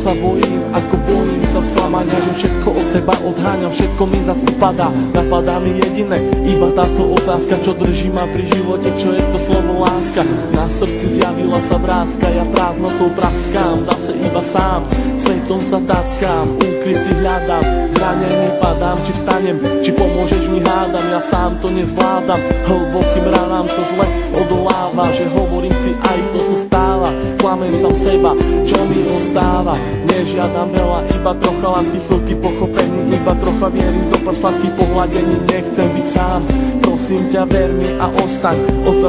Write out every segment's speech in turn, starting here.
sa bojím, ako bojím sa sklamania, že všetko od seba odháňam, všetko mi zas upadá. Napadá mi jediné, iba táto otázka, čo drží ma pri živote, čo je to slovo láska. Na srdci zjavila sa vrázka, ja prázdnotou praskám, zase iba sám, svetom sa tackám, úkryt si hľadám, zranený padám, či vstanem, či pomôžeš mi hádam, ja sám to nezvládam, hlbokým ranám sa zle odoláva, že hovorím si aj to sa stáva, klamem sám seba, čo mi ostáva, nežiadam veľa, iba trocha lásky, chvíľky pochopení, iba trocha viery, zopár sladkých pohľadení, nechcem byť sám, prosím ťa ver mi a ostaň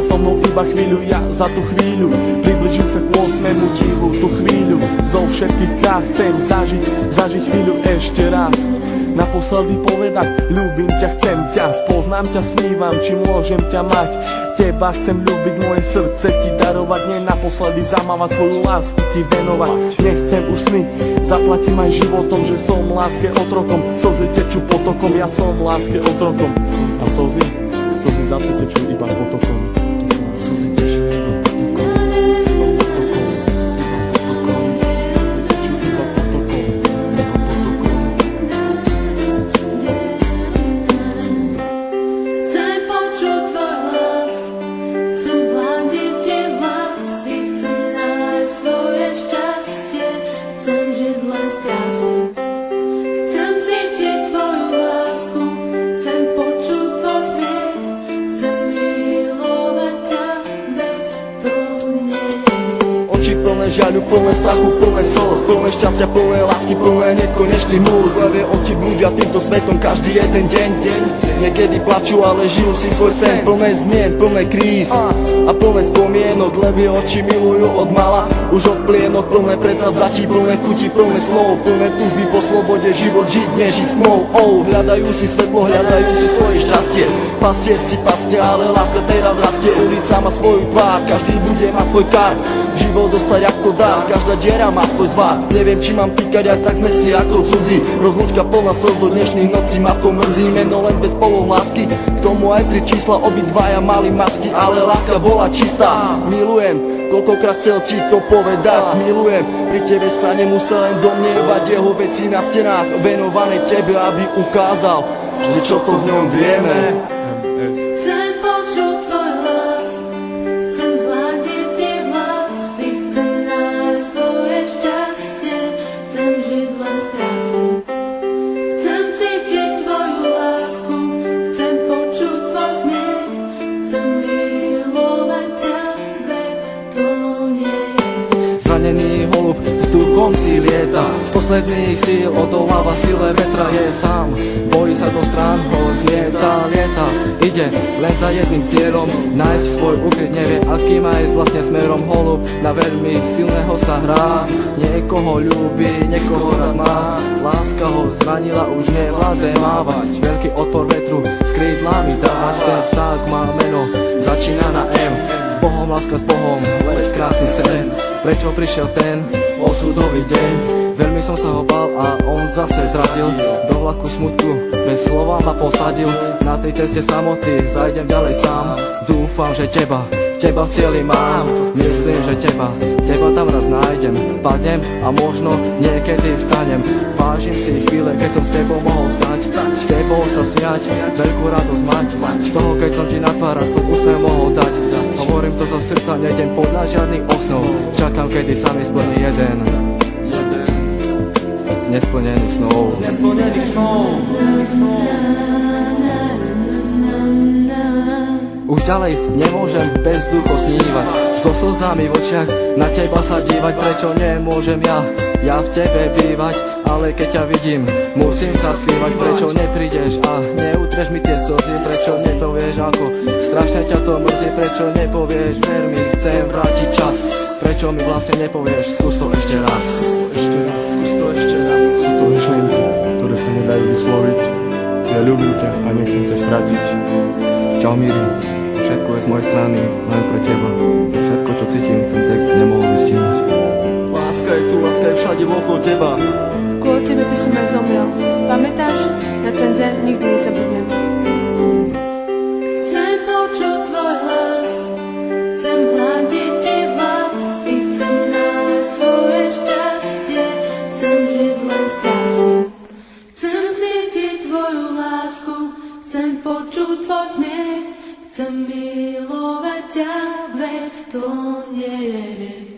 so mnou iba chvíľu, ja za tú chvíľu približím sa k 8. divu, tú chvíľu zo všetkých krát chcem zažiť chvíľu ešte raz, naposledy povedať, ľúbim ťa, chcem ťa, poznám ťa, snívam, či môžem ťa mať. Teba chcem ľúbiť, moje srdce ti darovať, nie naposledy zamávať, svoju lásku ti venovať. Nechcem už sny, zaplatím aj životom, že som láske otrokom, slzy tečú potokom, ja som láske otrokom. A slzy zase tečú iba potokom. Slzy tečú iba potokom. Žiaľu, plné strachu, plné slz, plné šťastia, plné lásky, plné nekonečný múz. Levé oči blúdia týmto svetom každý jeden deň. Niekedy plačú, ale žijú si svoj sen, plné zmien, plné kríz a plné spomienok. Levé oči milujú od mala, už od plienok, plné predsavzatí, plné chutí, plné snov, plné túžby po slobode, život žiť, nežiť smou. Hľadajú si svetlo, hľadajú si svoje šťastie, pastier si pastie, ale láska teraz rastie. Ulica má svoju tvár, každý bude mať svoj kar, život dostať ako dar, každá diera má svoj zvar. Neviem, či mám týkať, ak tak sme si ako cudzí. Rozlúčka plná slz do dnešných nocí, ma to mrzí, meno len bez polov lásky. K tomu aj 3 čísla, obidvaja mali masky, ale láska bola čistá. Milujem, koľkokrát chcel ti to povedať, milujem, pri tebe sa nemusel len domnievať, jeho veci na stenách venované tebe, aby ukázal, že čo to v ňom vieme. Zranený holub vzduchom si lieta, z posledných síl odoláva sile vetra, je sám, bojí sa do strán, ho zmieta, lieta, ide len za jedným cieľom, nájsť svoj ukryt, nevie aký má ísť vlastne smerom. Holub na veľmi silného sa hrá, niekoho ľúbi, niekoho rád má, láska ho zranila, už nevládze mávať, veľký odpor vetru s krídlami dávať. Ten vták má meno, začína na M, s Bohom, láska s Bohom, lež krásny sen. Prečo prišiel ten osudový deň? Veľmi som sa ho bál a on zase zradil, do vlaku smutku bez slova ma posadil. Na tej ceste samoty zajdem ďalej sám, dúfam, že teba v cieli mám. Myslím, že teba tam raz nájdem, padnem a možno niekedy vstanem. Vážim si chvíle, keď som s tebou mohol stať, s tebou sa smiať, veľkú radosť mať, z toho, keď som ti na tvár aspoň úsmev mohol dať. Hovorím to zo srdca, nejdem podľa žiadnych osnov, čakám, kedy sa mi splní jeden z nesplnených snov. Už ďalej nemôžem bez ducho snívať, so slzami v očiach na teba sa dívať. Prečo nemôžem ja v tebe bývať, ale keď ťa vidím, musím sa skrývať. Prečo neprídeš a neutreš mi tie slzy, prečo nepovieš, ako strašne ťa to mrzí. Prečo nepovieš, ver mi, chcem vrátiť čas. Prečo mi vlastne nepovieš, skús to ešte raz. Skús to ešte raz. Sú to myšlienky, ktoré sa nedajú vysloviť. Ja ľúbim ťa a nechcem ťa stratiť. Čau Miri, všetko je z mojej strany, len pre teba. Všetko, čo cítim, ten text nemohol vystihnúť. Láska je tu, láska je všade okolo teba. Kvôli tebe by som aj zomrel. Pamätáš? Na ten deň nikdy nezabudnem. Chcem počuť tvoj hlas, chcem hľadiť ti vlasy, chcem nájsť svoje šťastie, veď to nie je riek.